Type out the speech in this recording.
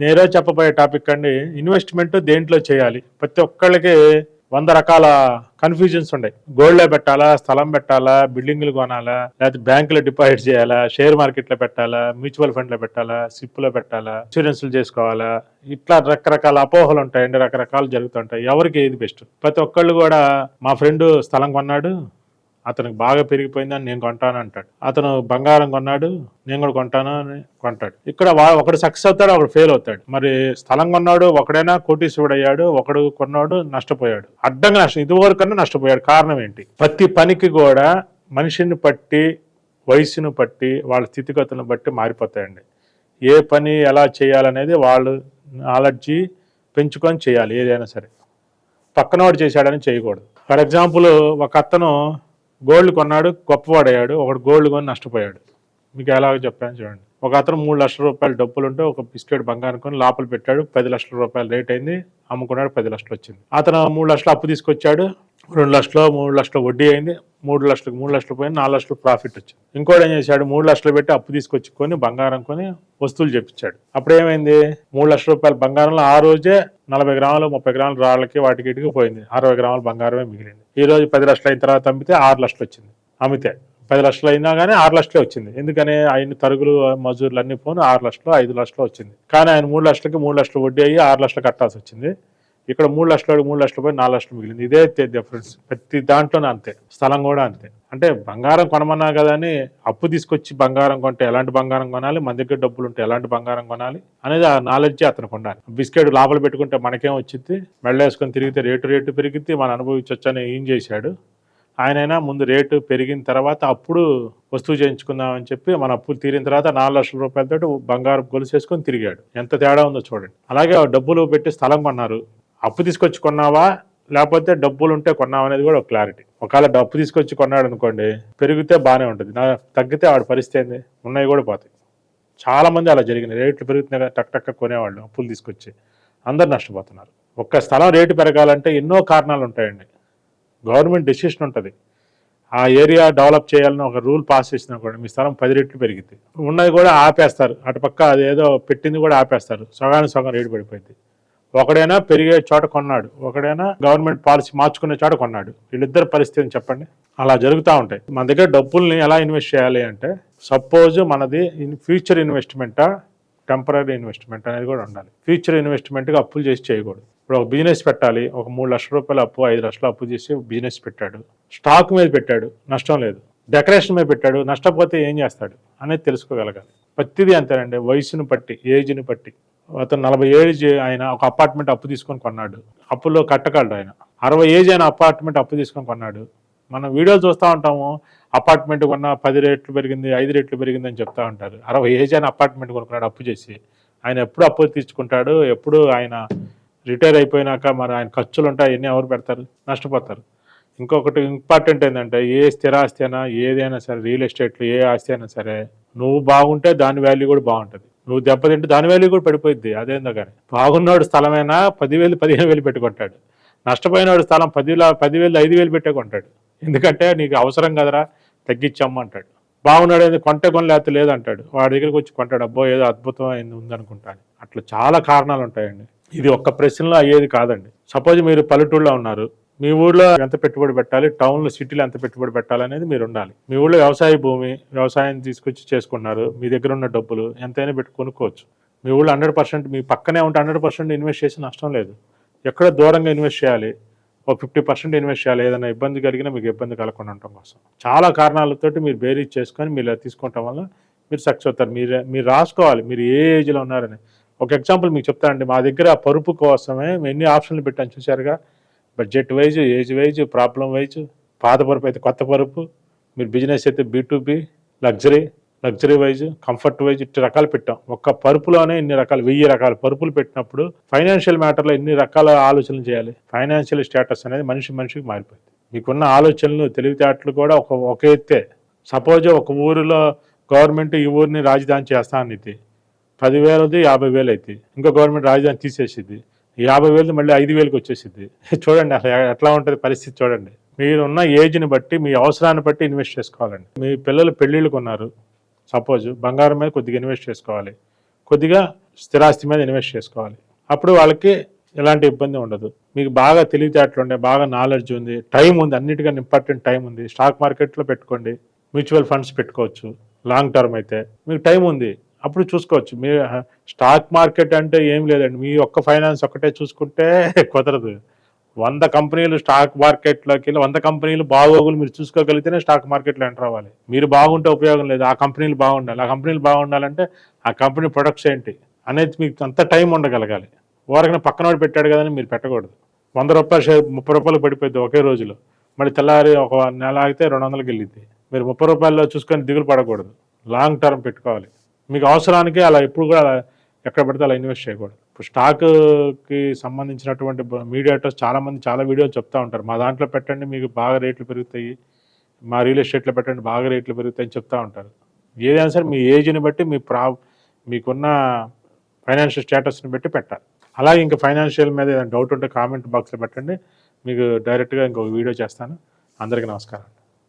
నేనే చెప్పబోయే టాపిక్ అండి, ఇన్వెస్ట్మెంట్ దేంట్లో చేయాలి. ప్రతి ఒక్కళ్ళకి 100 రకాల కన్ఫ్యూజన్స్ ఉన్నాయి. గోల్డ్‌లో పెట్టాలా, స్థలం పెట్టాలా, బిల్డింగులు కొనాలా, లేకపోతే బ్యాంకులో డిపాజిట్ చేయాలా, షేర్ మార్కెట్‌లో పెట్టాలా, మ్యూచువల్ ఫండ్‌లో పెట్టాలా, సిప్‌లో పెట్టాలా, ఇన్సూరెన్స్‌లు చేసుకోవాలా, ఇట్లా రకరకాల అపోహలు ఉంటాయండి. రకరకాలు జరుగుతుంటాయి. ఎవరికి ఏది బెస్ట్? ప్రతి ఒక్కళ్ళు కూడా మా ఫ్రెండ్ స్థలం కొన్నాడు, అతనికి బాగా పెరిగిపోయిందని నేను కొంటాను అంటాడు. అతను బంగారం కొన్నాడు, నేను కూడా కొంటాను అని కొంటాడు. ఇక్కడ ఒకడు సక్సెస్ అవుతాడు, ఒకడు ఫెయిల్ అవుతాడు. మరి స్థలం కొన్నాడు ఒకడైనా కోటీశ్వరుడు అయ్యాడు, ఒకడు కొన్నాడు నష్టపోయాడు. అడ్డంగా నష్టం, ఇదివరకన్నా నష్టపోయాడు. కారణం ఏంటి? ప్రతి పనికి కూడా మనిషిని బట్టి, వయసును బట్టి, వాళ్ళ స్థితిగతులను బట్టి మారిపోతాయండి. ఏ పని ఎలా చేయాలనేది వాళ్ళు నాలెడ్జి పెంచుకొని చేయాలి. ఏదైనా సరే పక్కనవాడు చేశాడని చేయకూడదు. ఫర్ ఎగ్జాంపుల్, ఒక అతను గోల్డ్ కొన్నాడు, గొప్పవాడయ్యాడు, ఒకడు గోల్డ్ కొని నష్టపోయాడు. మీకు ఎలాగో చెప్పాను చూడండి. ఒక అతను 3 లక్షల రూపాయలు డబ్బులు ఉంటే ఒక బిస్కెట్ బంగారం కొని లోపల పెట్టాడు, 10 లక్షల రూపాయలు రేట్ అయింది, అమ్ముకున్నాడు, 10 లక్షలు వచ్చింది. అతను 3 లక్షలు అప్పు తీసుకొచ్చాడు, 2 లక్షలు 3 లక్షలు వడ్డీ అయింది, 3 లక్షలు పోయింది, 4 లక్షలు ప్రాఫిట్ వచ్చింది. ఇంకోటి ఏం చేశాడు, 3 లక్షలు పెట్టి అప్పు తీసుకొచ్చి కొని బంగారం కొని వస్తువులు చెప్పించాడు. అప్పుడు ఏమైంది, 3 లక్షల రూపాయల బంగారంలో ఆ రోజే 40 గ్రాములు 30 గ్రాములు రాళ్ళకి వాటికి ఇటుకి పోయింది, 60 గ్రాముల బంగారమే మిగిలింది. ఈ రోజు 10 లక్షలు అయిన తర్వాత అమ్మితే 6 లక్షలు వచ్చింది. అమ్మితే 10 లక్షలు అయినా కానీ 6 లక్షలే వచ్చింది. ఎందుకని ఆయన తరుగులు మజూర్లు అన్ని పోను 6 లక్షలు 5 లక్షలు వచ్చింది. కానీ ఆయన 3 లక్షలకి 3 లక్షలు వడ్డీ అయ్యి 6 లక్షలు కట్టాల్సి వచ్చింది. ఇక్కడ 3 లక్షలు పోయి 4 లక్షలు మిగిలింది. ఇదే డిఫరెన్స్. ప్రతి దాంట్లోనే అంతే. స్థలం కూడా అంతే. అంటే బంగారం కొనమన్నా కదా అని అప్పు తీసుకొచ్చి బంగారం కొంటే ఎలాంటి బంగారం కొనాలి, మన దగ్గర డబ్బులు ఉంటే ఎలాంటి బంగారం కొనాలి అనేది ఆ నాలెడ్జ్ అతనికి ఉండాలి. బిస్కెట్ లోపల పెట్టుకుంటే మనకేం వచ్చింది, మెళ్ళేసుకొని తిరిగితే రేటు పెరిగితే మనం అనుభవించొచ్చని ఏం చేశాడు ఆయనైనా. ముందు రేటు పెరిగిన తర్వాత అప్పుడు వస్తువు చేయించుకుందామని చెప్పి మన అప్పులు తీరిన తర్వాత 4 లక్షల రూపాయలతో బంగారం గొలుసేసుకొని తిరిగాడు. ఎంత తేడా ఉందో చూడండి. అలాగే డబ్బులు పెట్టి స్థలం కొన్నారు, అప్పు తీసుకొచ్చి కొన్నావా లేకపోతే డబ్బులు ఉంటే కొన్నావా అనేది కూడా ఒక క్లారిటీ. ఒకవేళ డబ్బు తీసుకొచ్చి కొన్నాడు అనుకోండి, పెరిగితే బాగానే ఉంటుంది, తగ్గితే వాడి పరిస్థితి ఏంది, ఉన్నాయి కూడా పోతాయి. చాలా మంది అలా జరిగింది. రేట్లు పెరుగుతున్నాయి టక్ కొనేవాళ్ళు అప్పులు తీసుకొచ్చి, అందరు నష్టపోతున్నారు. ఒక్క స్థలం రేటు పెరగాలంటే ఎన్నో కారణాలు ఉంటాయండి. గవర్నమెంట్ డెసిషన్ ఉంటుంది. ఆ ఏరియా డెవలప్ చేయాలని ఒక రూల్ పాస్ చేసినా కూడా మీ స్థలం 10 రెట్లు పెరిగింది, ఉన్నది కూడా ఆపేస్తారు. అటుపక్క అదేదో పెట్టింది కూడా ఆపేస్తారు, సగం రేటు పడిపోయింది. ఒకడైనా పెరిగే చోట కొన్నాడు, ఒకడైనా గవర్నమెంట్ పాలసీ మార్చుకునే చోట కొన్నాడు. వీళ్ళిద్దరు పరిస్థితిని చెప్పండి. అలా జరుగుతూ ఉంటాయి. మన దగ్గర డబ్బుల్ని ఎలా ఇన్వెస్ట్ చేయాలి అంటే, సపోజ్ మనది ఫ్యూచర్ ఇన్వెస్ట్మెంటా టెంపరీ ఇన్వెస్ట్మెంట్ అనేది కూడా ఉండాలి. ఫ్యూచర్ ఇన్వెస్ట్మెంట్గా అప్పులు చేసి చేయకూడదు. ఇప్పుడు ఒక బిజినెస్ పెట్టాలి, ఒక 3 లక్షల రూపాయలు అప్పు 5 లక్షలు అప్పు చేసి బిజినెస్ పెట్టాడు, స్టాక్ మీద పెట్టాడు, నష్టం లేదు. డెకరేషన్ మీద పెట్టాడు, నష్టపోతే ఏం చేస్తాడు అనేది తెలుసుకోగలగాలి. ప్రతిదీ అంతేనండి, వయసును బట్టి, ఏజ్ని బట్టి. అతను 40 ఏజ్ ఆయన ఒక అపార్ట్మెంట్ అప్పు తీసుకొని కొన్నాడు, అప్పులో కట్టగలడు. ఆయన 60 ఏజ్ అయిన అపార్ట్మెంట్ అప్పు తీసుకొని కొన్నాడు. మనం వీడియోలు చూస్తూ ఉంటాము, అపార్ట్మెంట్ కొన్న 10 రెట్లు పెరిగింది, 5 రెట్లు పెరిగింది అని చెప్తా ఉంటారు. 60 ఏజ్ అయిన అపార్ట్మెంట్ కొనుక్కున్నాడు అప్పు చేసి. ఆయన ఎప్పుడు అప్పు తీర్చుకుంటాడు, ఎప్పుడు ఆయన రిటైర్ అయిపోయినాక మరి ఆయన ఖర్చులు ఉంటాయి, అవన్నీ ఎవరు పెడతారు, నష్టపోతారు. ఇంకొకటి ఇంపార్టెంట్ ఏంటంటే, ఏ స్థిరాస్తి అయినా ఏదైనా సరే, రియల్ ఎస్టేట్లో ఏ ఆస్తి అయినా సరే, నువ్వు బాగుంటే దాని వాల్యూ కూడా బాగుంటుంది, నువ్వు దెబ్బతింటే దాని వాల్యూ కూడా పడిపోయింది. అదేందో కానీ బాగున్నాడు స్థలమైనా 10,000 15,000 పెట్టుకుంటాడు, నష్టపోయినాడు స్థలం 10,000 5,000 పెట్టే కొంటాడు. ఎందుకంటే నీకు అవసరం కదరా తగ్గించమ్మంటాడు. బాగున్నాడు కొంటే లేకపోతే లేదంటాడు, వాడి దగ్గరికి వచ్చి కొంటాడు, అబ్బో ఏదో అద్భుతం అయింది ఉందనుకుంటాను. అట్లా చాలా కారణాలు ఉంటాయండి. ఇది ఒక్క ప్రశ్నలో అయ్యేది కాదండి. సపోజ్ మీరు పల్లెటూరులో ఉన్నారు, మీ ఊళ్ళో ఎంత పెట్టుబడి పెట్టాలి, టౌన్లో సిటీలో ఎంత పెట్టుబడి పెట్టాలనేది మీరు ఉండాలి. మీ ఊళ్ళో వ్యవసాయ భూమి, వ్యవసాయం తీసుకొచ్చి చేసుకున్నారు, మీ దగ్గర ఉన్న డబ్బులు ఎంతైనా పెట్టి కొనుక్కోవచ్చు. మీ ఊళ్ళో 100%, మీ పక్కనే ఉంటే 100% ఇన్వెస్ట్ చేసి నష్టం లేదు. ఎక్కడ దూరంగా ఇన్వెస్ట్ చేయాలి, ఒక 50% ఇన్వెస్ట్ చేయాలి. ఏదైనా ఇబ్బంది కలిగినా మీకు ఇబ్బంది కలగకుండా ఉండటం కోసం. చాలా కారణాలతోటి మీరు బేరీజ్ చేసుకొని మీరు తీసుకోవటం వల్ల మీరు సక్సెస్ అవుతారు. మీరు రాసుకోవాలి మీరు ఏ ఏజ్లో ఉన్నారని. ఒక ఎగ్జాంపుల్ మీకు చెప్తానండి. మా దగ్గర పరుపు కోసమే ఎన్ని ఆప్షన్లు పెట్టాను చూసారుగా. Budget wise, age wise, problem wise, పాత పరుపు అయితే కొత్త పరుపు, మీరు బిజినెస్ అయితే B2B, luxury wise, comfort wise, ఇన్ని రకాలు పెట్టాం. ఒక్క పరుపులోనే ఇన్ని రకాలు 1000 రకాల పరుపులు పెట్టినప్పుడు ఫైనాన్షియల్ మ్యాటర్లో ఎన్ని రకాల ఆలోచనలు చేయాలి. ఫైనాన్షియల్ స్టేటస్ అనేది మనిషికి మారిపోయింది. మీకున్న ఆలోచనలు, తెలివితేటలు కూడా ఒక ఎత్తే. సపోజ్ ఒక ఊరిలో గవర్నమెంట్ ఈ ఊరిని రాజధాని చేస్తా అనేది 10,000ది 50,000 అయితే, ఇంకో గవర్నమెంట్ రాజధాని తీసేసిద్ది, 50,000 మళ్ళీ 5,000కి వచ్చేసిద్ది. చూడండి అసలు ఎట్లా ఉంటుంది పరిస్థితి. చూడండి, మీరున్న ఏజ్ని బట్టి, మీ అవసరాన్ని బట్టి ఇన్వెస్ట్ చేసుకోవాలండి. మీ పిల్లలు పెళ్ళిళ్ళు కొన్నారు, సపోజ్ బంగారం మీద కొద్దిగా ఇన్వెస్ట్ చేసుకోవాలి, కొద్దిగా స్థిరాస్తి మీద ఇన్వెస్ట్ చేసుకోవాలి. అప్పుడు వాళ్ళకి ఎలాంటి ఇబ్బంది ఉండదు. మీకు బాగా తెలివితేటలు ఉండే, బాగా నాలెడ్జ్ ఉంది, టైం ఉంది, అన్నిటికన్నా ఇంపార్టెంట్ టైం ఉంది. స్టాక్ మార్కెట్లో పెట్టుకోండి, మ్యూచువల్ ఫండ్స్ పెట్టుకోవచ్చు. లాంగ్ టర్మ్ అయితే మీకు టైం ఉంది, అప్పుడు చూసుకోవచ్చు. మీ స్టాక్ మార్కెట్ అంటే ఏం లేదండి, మీ ఒక్క ఫైనాన్స్ ఒక్కటే చూసుకుంటే కుదరదు. 100 కంపెనీలు స్టాక్ మార్కెట్లోకి వెళ్ళి 100 కంపెనీలు బాగోగులు మీరు చూసుకోగలిగితేనే స్టాక్ మార్కెట్లో ఎంటర్ అవ్వాలి. మీరు బాగుంటే ఉపయోగం లేదు, ఆ కంపెనీలు బాగుండాలి. ఆ కంపెనీలు బాగుండాలంటే ఆ కంపెనీ ప్రొడక్ట్స్ ఏంటి అనేది మీకు అంత టైం ఉండగలగాలి. ఊరకనే పక్కనోడు పెట్టాడు కదని మీరు పెట్టకూడదు. 100 రూపాయల షేర్ 30 రూపాయలు పడిపోద్ది ఒకే రోజులో, మళ్ళీ తెల్లారి ఒక నెల ఆగితే 200కి వెళ్ళిద్ది. మీరు 30 రూపాయల్లో చూసుకొని దిగులు పడకూడదు, లాంగ్ టర్మ్ పెట్టుకోవాలి. మీకు అవసరానికి అలా ఎప్పుడు కూడా ఎక్కడ పడితే అలా ఇన్వెస్ట్ చేయకూడదు. ఇప్పుడు స్టాక్కి సంబంధించినటువంటి మీడియేటర్స్ చాలామంది చాలా వీడియోలు చెప్తూ ఉంటారు. మా దాంట్లో పెట్టండి మీకు బాగా రేట్లు పెరుగుతాయి, మా రియల్ ఎస్టేట్లో పెట్టండి బాగా రేట్లు పెరుగుతాయి అని చెప్తూ ఉంటారు. ఏదైనా సరే మీ ఏజ్ని బట్టి మీకున్న ఫైనాన్షియల్ స్టేటస్ని బట్టి పెట్టాలి. అలాగే ఇంకా ఫైనాన్షియల్ మీద ఏదైనా డౌట్ ఉంటే కామెంట్ బాక్స్లో పెట్టండి, మీకు డైరెక్ట్గా ఇంకొక వీడియో చేస్తాను. అందరికీ నమస్కారం.